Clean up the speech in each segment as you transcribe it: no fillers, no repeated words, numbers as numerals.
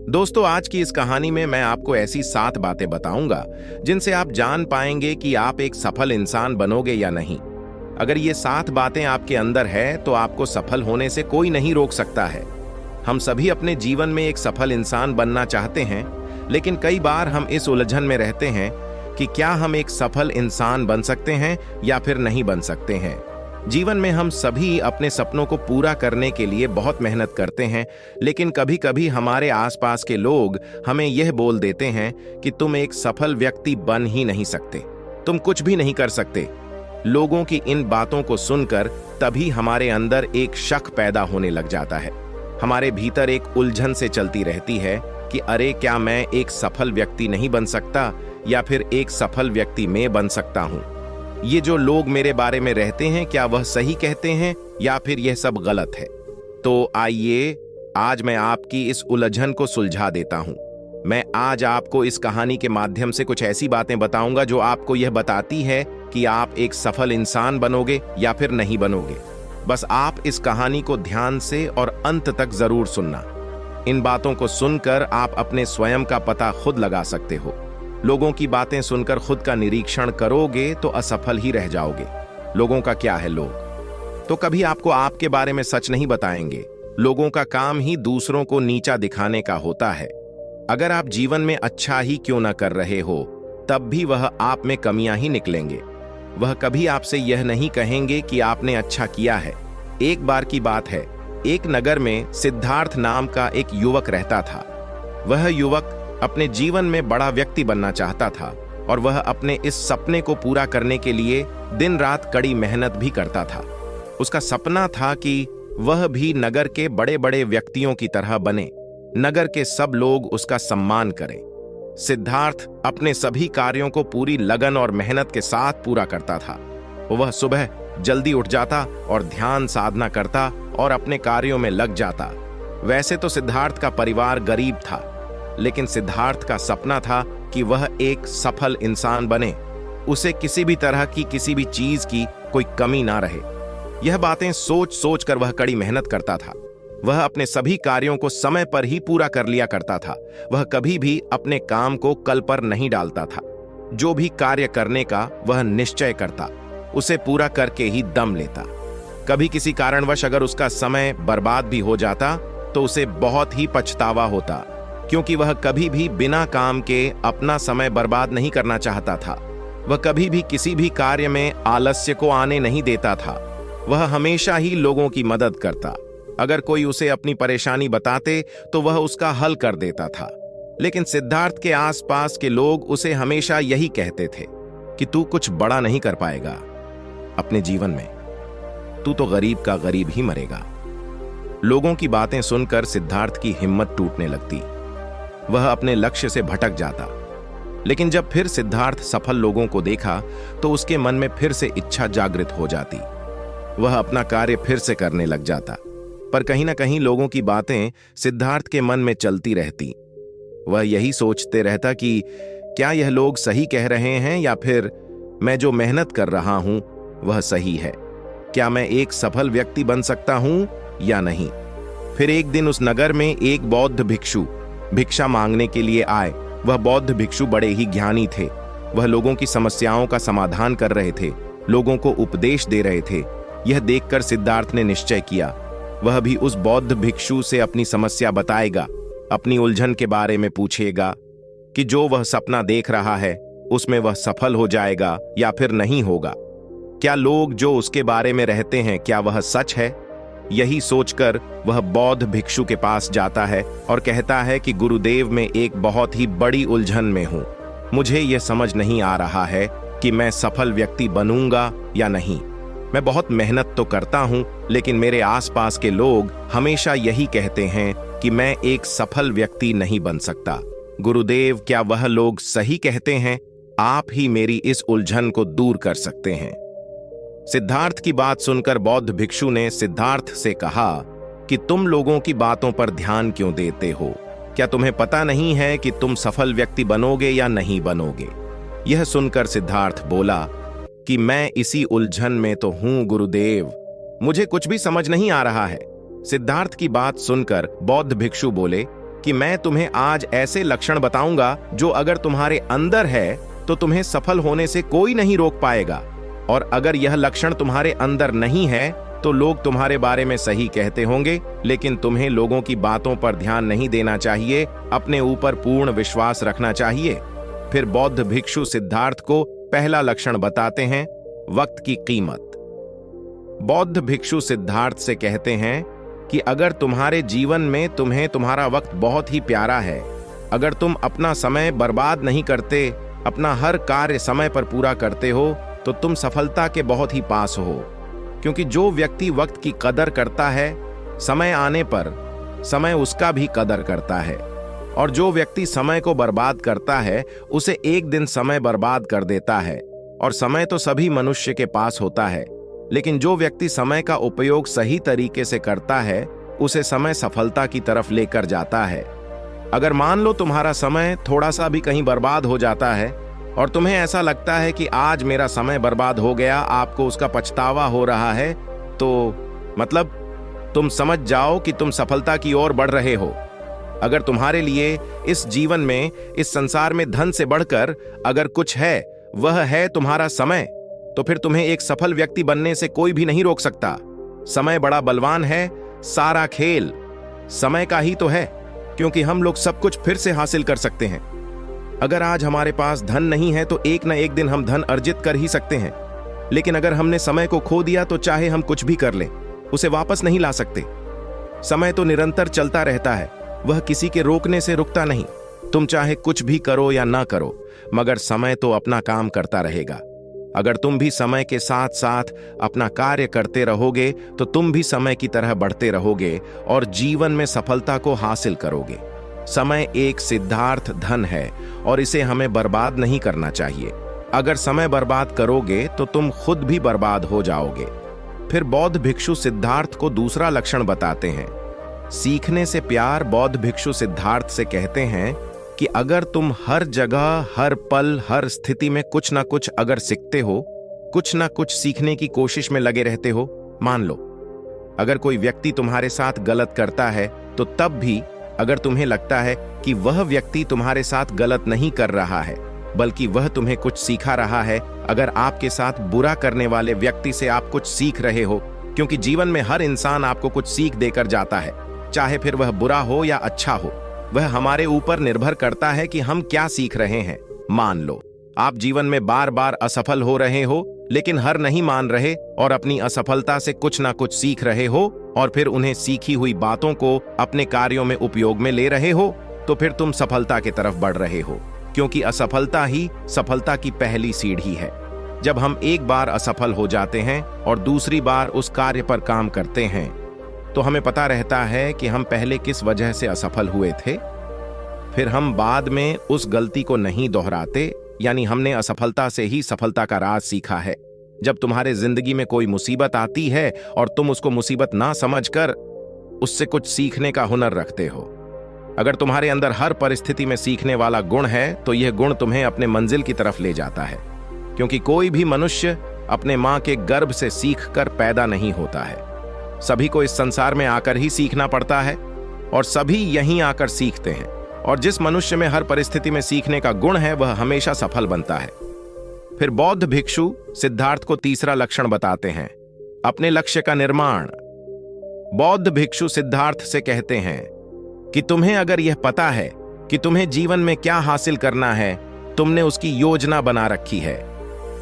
दोस्तों, आज की इस कहानी में मैं आपको ऐसी 7 बातें बताऊंगा जिनसे आप जान पाएंगे कि आप एक सफल इंसान बनोगे या नहीं। अगर ये 7 बातें आपके अंदर है तो आपको सफल होने से कोई नहीं रोक सकता है। हम सभी अपने जीवन में एक सफल इंसान बनना चाहते हैं, लेकिन कई बार हम इस उलझन में रहते हैं कि क्या हम एक सफल इंसान बन सकते हैं या फिर नहीं बन सकते हैं। जीवन में हम सभी अपने सपनों को पूरा करने के लिए बहुत मेहनत करते हैं, लेकिन कभी-कभी हमारे आसपास के लोग हमें यह बोल देते हैं कि तुम एक सफल व्यक्ति बन ही नहीं सकते, तुम कुछ भी नहीं कर सकते। लोगों की इन बातों को सुनकर तभी हमारे अंदर एक शक पैदा होने लग जाता है। हमारे भीतर एक उलझन से चलती रहती है कि अरे, क्या मैं एक सफल व्यक्ति नहीं बन सकता या फिर एक सफल व्यक्ति मैं बन सकता हूं। ये जो लोग मेरे बारे में रहते हैं, क्या वह सही कहते हैं या फिर यह सब गलत है। तो आइए, आज मैं आपकी इस उलझन को सुलझा देता हूं। मैं आज आपको इस कहानी के माध्यम से कुछ ऐसी बातें बताऊंगा जो आपको यह बताती है कि आप एक सफल इंसान बनोगे या फिर नहीं बनोगे। बस आप इस कहानी को ध्यान से और अंत तक जरूर सुनना। इन बातों को सुनकर आप अपने स्वयं का पता खुद लगा सकते हो। लोगों की बातें सुनकर खुद का निरीक्षण करोगे तो असफल ही रह जाओगे। लोगों का क्या है, लोग तो कभी आपको आपके बारे में सच नहीं बताएंगे। लोगों का काम ही दूसरों को नीचा दिखाने का होता है। अगर आप जीवन में अच्छा ही क्यों ना कर रहे हो, तब भी वह आप में कमियां ही निकलेंगे। वह कभी आपसे यह नहीं कहेंगे कि आपने अच्छा किया है। एक बार की बात है, एक नगर में सिद्धार्थ नाम का एक युवक रहता था। वह युवक अपने जीवन में बड़ा व्यक्ति बनना चाहता था और वह अपने इस सपने को पूरा करने के लिए दिन रात कड़ी मेहनत भी करता था। उसका सपना था कि वह भी नगर के बड़े बड़े व्यक्तियों की तरह बने, नगर के सब लोग उसका सम्मान करें। सिद्धार्थ अपने सभी कार्यों को पूरी लगन और मेहनत के साथ पूरा करता था। वह सुबह जल्दी उठ जाता और ध्यान साधना करता और अपने कार्यों में लग जाता। वैसे तो सिद्धार्थ का परिवार गरीब था, लेकिन सिद्धार्थ का सपना था कि वह एक सफल इंसान बने। उसे किसी भी तरह की किसी भी चीज की कोई कमी ना रहे। यह बातें सोच सोच कर वह कड़ी मेहनत करता था। वह अपने सभी कार्यों को समय पर ही पूरा कर लिया करता था। वह कभी भी अपने काम को कल पर नहीं डालता था। जो भी कार्य करने का वह निश्चय करता, उसे पूरा करके ही दम लेता। कभी किसी कारणवश अगर उसका समय बर्बाद भी हो जाता तो उसे बहुत ही पछतावा होता, क्योंकि वह कभी भी बिना काम के अपना समय बर्बाद नहीं करना चाहता था। वह कभी भी किसी भी कार्य में आलस्य को आने नहीं देता था। वह हमेशा ही लोगों की मदद करता। अगर कोई उसे अपनी परेशानी बताते तो वह उसका हल कर देता था। लेकिन सिद्धार्थ के आसपास के लोग उसे हमेशा यही कहते थे कि तू कुछ बड़ा नहीं कर पाएगा अपने जीवन में, तू तो गरीब का गरीब ही मरेगा। लोगों की बातें सुनकर सिद्धार्थ की हिम्मत टूटने लगती। वह अपने लक्ष्य से भटक जाता। लेकिन जब फिर सिद्धार्थ सफल लोगों को देखा तो उसके मन में फिर से इच्छा जागृत हो जाती। वह अपना कार्य फिर से करने लग जाता। पर कहीं ना कहीं लोगों की बातें सिद्धार्थ के मन में चलती रहती। वह यही सोचते रहता कि क्या यह लोग सही कह रहे हैं या फिर मैं जो मेहनत कर रहा हूं वह सही है। क्या मैं एक सफल व्यक्ति बन सकता हूं या नहीं। फिर एक दिन उस नगर में एक बौद्ध भिक्षु भिक्षा मांगने के लिए आए। वह बौद्ध भिक्षु बड़े ही ज्ञानी थे। वह लोगों की समस्याओं का समाधान कर रहे थे, लोगों को उपदेश दे रहे थे। यह देखकर सिद्धार्थ ने निश्चय किया, वह भी उस बौद्ध भिक्षु से अपनी समस्या बताएगा, अपनी उलझन के बारे में पूछेगा कि जो वह सपना देख रहा है उसमें वह सफल हो जाएगा या फिर नहीं होगा। क्या लोग जो उसके बारे में रहते हैं, क्या वह सच है। यही सोचकर वह बौद्ध भिक्षु के पास जाता है और कहता है कि गुरुदेव, मैं एक बहुत ही बड़ी उलझन में हूं। मुझे यह समझ नहीं आ रहा है कि मैं सफल व्यक्ति बनूंगा या नहीं। मैं बहुत मेहनत तो करता हूं, लेकिन मेरे आसपास के लोग हमेशा यही कहते हैं कि मैं एक सफल व्यक्ति नहीं बन सकता। गुरुदेव, क्या वह लोग सही कहते हैं। आप ही मेरी इस उलझन को दूर कर सकते हैं। सिद्धार्थ की बात सुनकर बौद्ध भिक्षु ने सिद्धार्थ से कहा कि तुम लोगों की बातों पर ध्यान क्यों देते हो। क्या तुम्हें पता नहीं है कि तुम सफल व्यक्ति बनोगे या नहीं बनोगे। यह सुनकर सिद्धार्थ बोला कि मैं इसी उलझन में तो हूं गुरुदेव, मुझे कुछ भी समझ नहीं आ रहा है। सिद्धार्थ की बात सुनकर बौद्ध भिक्षु बोले कि मैं तुम्हें आज ऐसे लक्षण बताऊंगा जो अगर तुम्हारे अंदर है तो तुम्हें सफल होने से कोई नहीं रोक पाएगा, और अगर यह लक्षण तुम्हारे अंदर नहीं है तो लोग तुम्हारे बारे में सही कहते होंगे, लेकिन तुम्हें लोगों की बातों पर ध्यान नहीं देना चाहिए, अपने ऊपर पूर्ण विश्वास रखना चाहिए। फिर बौद्ध भिक्षु सिद्धार्थ को पहला लक्षण बताते हैं, वक्त की कीमत। बौद्ध भिक्षु सिद्धार्थ से कहते हैं कि अगर तुम्हारे जीवन में तुम्हें तुम्हारा वक्त बहुत ही प्यारा है, अगर तुम अपना समय बर्बाद नहीं करते, अपना हर कार्य समय पर पूरा करते हो, तो तुम सफलता के बहुत ही पास हो। क्योंकि जो व्यक्ति वक्त की कदर करता है, समय आने पर समय उसका भी कदर करता है, और जो व्यक्ति समय को बर्बाद करता है उसे एक दिन समय बर्बाद कर देता है। और समय तो सभी मनुष्य के पास होता है, लेकिन जो व्यक्ति समय का उपयोग सही तरीके से करता है उसे समय सफलता की तरफ लेकर जाता है। अगर मान लो तुम्हारा समय थोड़ा सा भी कहीं बर्बाद हो जाता है और तुम्हें ऐसा लगता है कि आज मेरा समय बर्बाद हो गया, आपको उसका पछतावा हो रहा है, तो मतलब तुम समझ जाओ कि तुम सफलता की ओर बढ़ रहे हो। अगर तुम्हारे लिए इस जीवन में, इस संसार में धन से बढ़कर अगर कुछ है, वह है तुम्हारा समय, तो फिर तुम्हें एक सफल व्यक्ति बनने से कोई भी नहीं रोक सकता। समय बड़ा बलवान है, सारा खेल समय का ही तो है, क्योंकि हम लोग सब कुछ फिर से हासिल कर सकते हैं। अगर आज हमारे पास धन नहीं है तो एक न एक दिन हम धन अर्जित कर ही सकते हैं, लेकिन अगर हमने समय को खो दिया तो चाहे हम कुछ भी कर लें, उसे वापस नहीं ला सकते। समय तो निरंतर चलता रहता है, वह किसी के रोकने से रुकता नहीं। तुम चाहे कुछ भी करो या ना करो, मगर समय तो अपना काम करता रहेगा। अगर तुम भी समय के साथ साथ अपना कार्य करते रहोगे तो तुम भी समय की तरह बढ़ते रहोगे और जीवन में सफलता को हासिल करोगे। समय एक सिद्धार्थ धन है और इसे हमें बर्बाद नहीं करना चाहिए। अगर समय बर्बाद करोगे तो तुम खुद भी बर्बाद हो जाओगे। फिर बौद्ध भिक्षु सिद्धार्थ को दूसरा लक्षण बताते हैं, सीखने से प्यार। बौद्ध भिक्षु सिद्धार्थ से कहते हैं कि अगर तुम हर जगह, हर पल, हर स्थिति में कुछ ना कुछ अगर सीखते हो, कुछ ना कुछ सीखने की कोशिश में लगे रहते हो। मान लो अगर कोई व्यक्ति तुम्हारे साथ गलत करता है तो तब भी अगर तुम्हें लगता है कि वह व्यक्ति तुम्हारे साथ गलत नहीं कर रहा है बल्कि वह तुम्हें कुछ सिखा रहा है, अगर आपके साथ बुरा करने वाले व्यक्ति से आप कुछ सीख रहे हो, क्योंकि जीवन में हर इंसान आपको कुछ सीख देकर जाता है, चाहे फिर वह बुरा हो या अच्छा हो, वह हमारे ऊपर निर्भर करता है कि हम क्या सीख रहे हैं। मान लो आप जीवन में बार बार असफल हो रहे हो, लेकिन हार नहीं मान रहे और अपनी असफलता से कुछ ना कुछ सीख रहे हो और फिर उन्हें सीखी हुई बातों को अपने कार्यों में उपयोग में ले रहे हो, तो फिर तुम सफलता की तरफ बढ़ रहे हो, क्योंकि असफलता ही सफलता की पहली सीढ़ी है। जब हम एक बार असफल हो जाते हैं और दूसरी बार उस कार्य पर काम करते हैं तो हमें पता रहता है कि हम पहले किस वजह से असफल हुए थे, फिर हम बाद में उस गलती को नहीं दोहराते, यानी हमने असफलता से ही सफलता का राज सीखा है। जब तुम्हारे जिंदगी में कोई मुसीबत आती है और तुम उसको मुसीबत ना समझकर उससे कुछ सीखने का हुनर रखते हो, अगर तुम्हारे अंदर हर परिस्थिति में सीखने वाला गुण है तो यह गुण तुम्हें अपने मंजिल की तरफ ले जाता है, क्योंकि कोई भी मनुष्य अपने मां के गर्भ से सीखकर पैदा नहीं होता है। सभी को इस संसार में आकर ही सीखना पड़ता है और सभी यहीं आकर सीखते हैं, और जिस मनुष्य में हर परिस्थिति में सीखने का गुण है वह हमेशा सफल बनता है। फिर बौद्ध भिक्षु सिद्धार्थ को तीसरा लक्षण बताते हैं, अपने लक्ष्य का निर्माण। बौद्ध भिक्षु सिद्धार्थ से कहते हैं कि तुम्हें अगर यह पता है कि तुम्हें जीवन में क्या हासिल करना है, तुमने उसकी योजना बना रखी है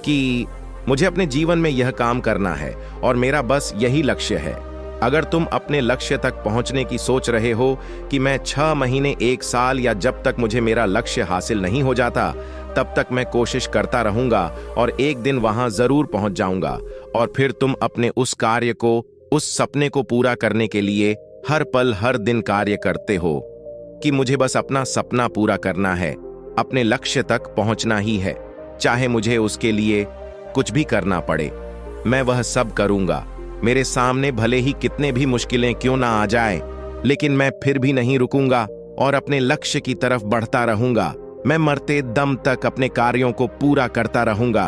कि मुझे अपने जीवन में यह काम करना है और मेरा बस यही लक्ष्य है। अगर तुम अपने लक्ष्य तक पहुंचने की सोच रहे हो कि मैं 6 महीने, 1 साल या जब तक मुझे मेरा लक्ष्य हासिल नहीं हो जाता तब तक मैं कोशिश करता रहूंगा और एक दिन वहां जरूर पहुंच जाऊंगा, और फिर तुम अपने उस कार्य को, उस सपने को पूरा करने के लिए हर पल हर दिन कार्य करते हो कि मुझे बस अपना सपना पूरा करना है, अपने लक्ष्य तक पहुंचना ही है, चाहे मुझे उसके लिए कुछ भी करना पड़े, मैं वह सब करूंगा। मेरे सामने भले ही कितने भी मुश्किलें क्यों ना आ जाए, लेकिन मैं फिर भी नहीं रुकूंगा और अपने लक्ष्य की तरफ बढ़ता रहूंगा। मैं मरते दम तक अपने कार्यों को पूरा करता रहूंगा।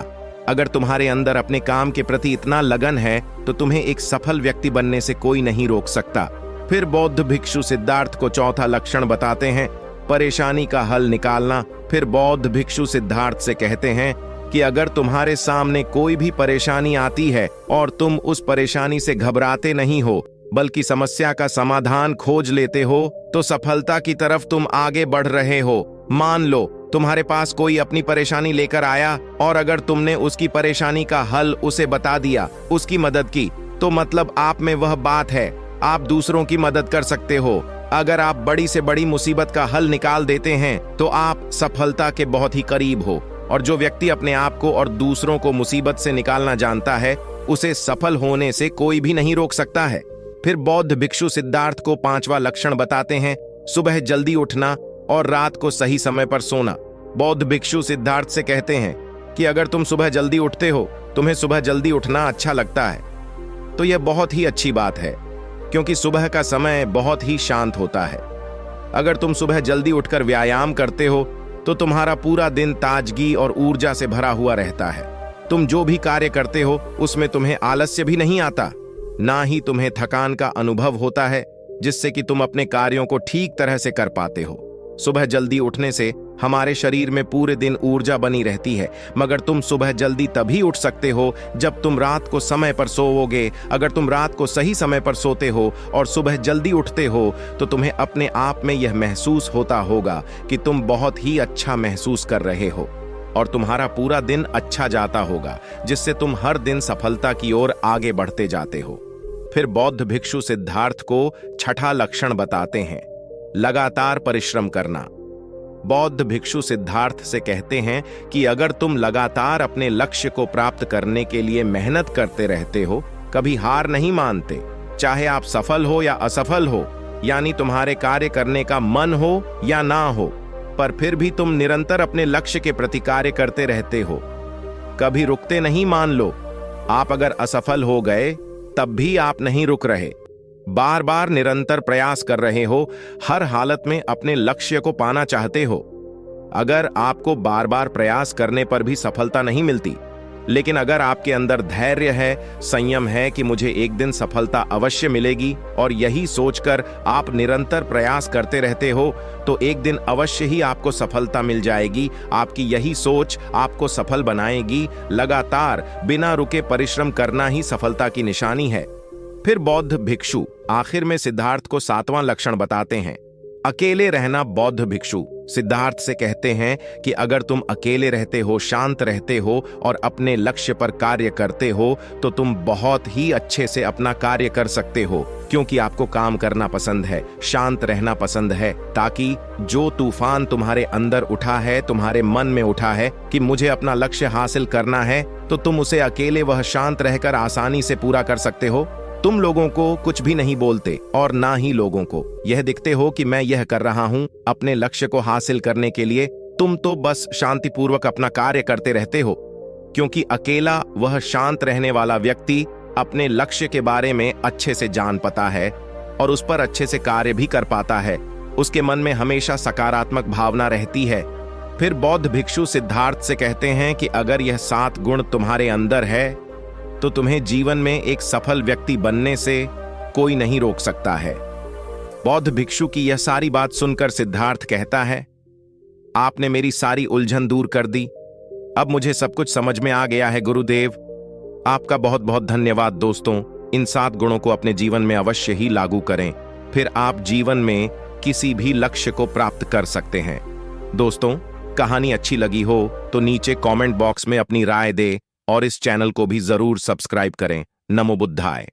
अगर तुम्हारे अंदर अपने काम के प्रति इतना लगन है तो तुम्हें एक सफल व्यक्ति बनने से कोई नहीं रोक सकता। फिर बौद्ध भिक्षु सिद्धार्थ को चौथा लक्षण बताते हैं, परेशानी का हल निकालना। फिर बौद्ध भिक्षु सिद्धार्थ से कहते हैं कि अगर तुम्हारे सामने कोई भी परेशानी आती है और तुम उस परेशानी से घबराते नहीं हो बल्कि समस्या का समाधान खोज लेते हो तो सफलता की तरफ तुम आगे बढ़ रहे हो। मान लो तुम्हारे पास कोई अपनी परेशानी लेकर आया और अगर तुमने उसकी परेशानी का हल उसे बता दिया, उसकी मदद की, तो मतलब आप में वह बात है, आप दूसरों की मदद कर सकते हो। अगर आप बड़ी से बड़ी मुसीबत का हल निकाल देते हैं तो आप सफलता के बहुत ही करीब हो। और जो व्यक्ति अपने आप को और दूसरों को मुसीबत से निकालना जानता है, उसे सफल होने से कोई भी नहीं रोक सकता है। फिर बौद्ध भिक्षु सिद्धार्थ को पांचवा लक्षण बताते हैं, सुबह जल्दी उठना और रात को सही समय पर सोना। बौद्ध भिक्षु सिद्धार्थ से कहते हैं कि अगर तुम सुबह जल्दी उठते हो, तुम्हें सुबह जल्दी उठना अच्छा लगता है, तो यह बहुत ही अच्छी बात है क्योंकि सुबह का समय बहुत ही शांत होता है। अगर तुम सुबह जल्दी उठकर व्यायाम करते हो तो तुम्हारा पूरा दिन ताजगी और ऊर्जा से भरा हुआ रहता है। तुम जो भी कार्य करते हो उसमें तुम्हें आलस्य भी नहीं आता, ना ही तुम्हें थकान का अनुभव होता है, जिससे कि तुम अपने कार्यों को ठीक तरह से कर पाते हो। सुबह जल्दी उठने से हमारे शरीर में पूरे दिन ऊर्जा बनी रहती है, मगर तुम सुबह जल्दी तभी उठ सकते हो जब तुम रात को समय पर सोओगे। अगर तुम रात को सही समय पर सोते हो और सुबह जल्दी उठते हो तो तुम्हें अपने आप में यह महसूस होता होगा कि तुम बहुत ही अच्छा महसूस कर रहे हो और तुम्हारा पूरा दिन अच्छा जाता होगा, जिससे तुम हर दिन सफलता की ओर आगे बढ़ते जाते हो। फिर बौद्ध भिक्षु सिद्धार्थ को छठा लक्षण बताते हैं, लगातार परिश्रम करना। बौद्ध भिक्षु सिद्धार्थ से कहते हैं कि अगर तुम लगातार अपने लक्ष्य को प्राप्त करने के लिए मेहनत करते रहते हो, कभी हार नहीं मानते, चाहे आप सफल हो या असफल हो, यानी तुम्हारे कार्य करने का मन हो या ना हो, पर फिर भी तुम निरंतर अपने लक्ष्य के प्रति कार्य करते रहते हो, कभी रुकते नहीं। मान लो आप अगर असफल हो गए तब भी आप नहीं रुक रहे, बार बार निरंतर प्रयास कर रहे हो, हर हालत में अपने लक्ष्य को पाना चाहते हो। अगर आपको बार बार प्रयास करने पर भी सफलता नहीं मिलती, लेकिन अगर आपके अंदर धैर्य है, संयम है कि मुझे एक दिन सफलता अवश्य मिलेगी और यही सोचकर आप निरंतर प्रयास करते रहते हो, तो एक दिन अवश्य ही आपको सफलता मिल जाएगी। आपकी यही सोच आपको सफल बनाएगी। लगातार बिना रुके परिश्रम करना ही सफलता की निशानी है। फिर बौद्ध भिक्षु आखिर में सिद्धार्थ को सातवां लक्षण बताते हैं, अकेले रहना। बौद्ध भिक्षु सिद्धार्थ से कहते हैं कि अगर तुम अकेले रहते हो, शांत रहते हो और अपने लक्ष्य पर कार्य करते हो तो तुम बहुत ही अच्छे से अपना कार्य कर सकते हो, क्योंकि आपको काम करना पसंद है, शांत रहना पसंद है, ताकि जो तूफान तुम्हारे अंदर उठा है, तुम्हारे मन में उठा है कि मुझे अपना लक्ष्य हासिल करना है, तो तुम उसे अकेले वह शांत रहकर आसानी से पूरा कर सकते हो। तुम लोगों को कुछ भी नहीं बोलते और ना ही लोगों को यह दिखते हो कि मैं यह कर रहा हूं अपने लक्ष्य को हासिल करने के लिए। तुम तो बस शांतिपूर्वक अपना कार्य करते रहते हो, क्योंकि अकेला वह शांत रहने वाला व्यक्ति अपने लक्ष्य के बारे में अच्छे से जान पाता है और उस पर अच्छे से कार्य भी कर पाता है। उसके मन में हमेशा सकारात्मक भावना रहती है। फिर बौद्ध भिक्षु सिद्धार्थ से कहते हैं कि अगर यह 7 गुण तुम्हारे अंदर है तो तुम्हें जीवन में एक सफल व्यक्ति बनने से कोई नहीं रोक सकता है। बौद्ध भिक्षु की यह सारी बात सुनकर सिद्धार्थ कहता है, आपने मेरी सारी उलझन दूर कर दी, अब मुझे सब कुछ समझ में आ गया है गुरुदेव। आपका बहुत बहुत धन्यवाद। दोस्तों, इन 7 गुणों को अपने जीवन में अवश्य ही लागू करें, फिर आप जीवन में किसी भी लक्ष्य को प्राप्त कर सकते हैं। दोस्तों, कहानी अच्छी लगी हो तो नीचे कमेंट बॉक्स में अपनी राय दे और इस चैनल को भी जरूर सब्सक्राइब करें। नमो बुद्धाय।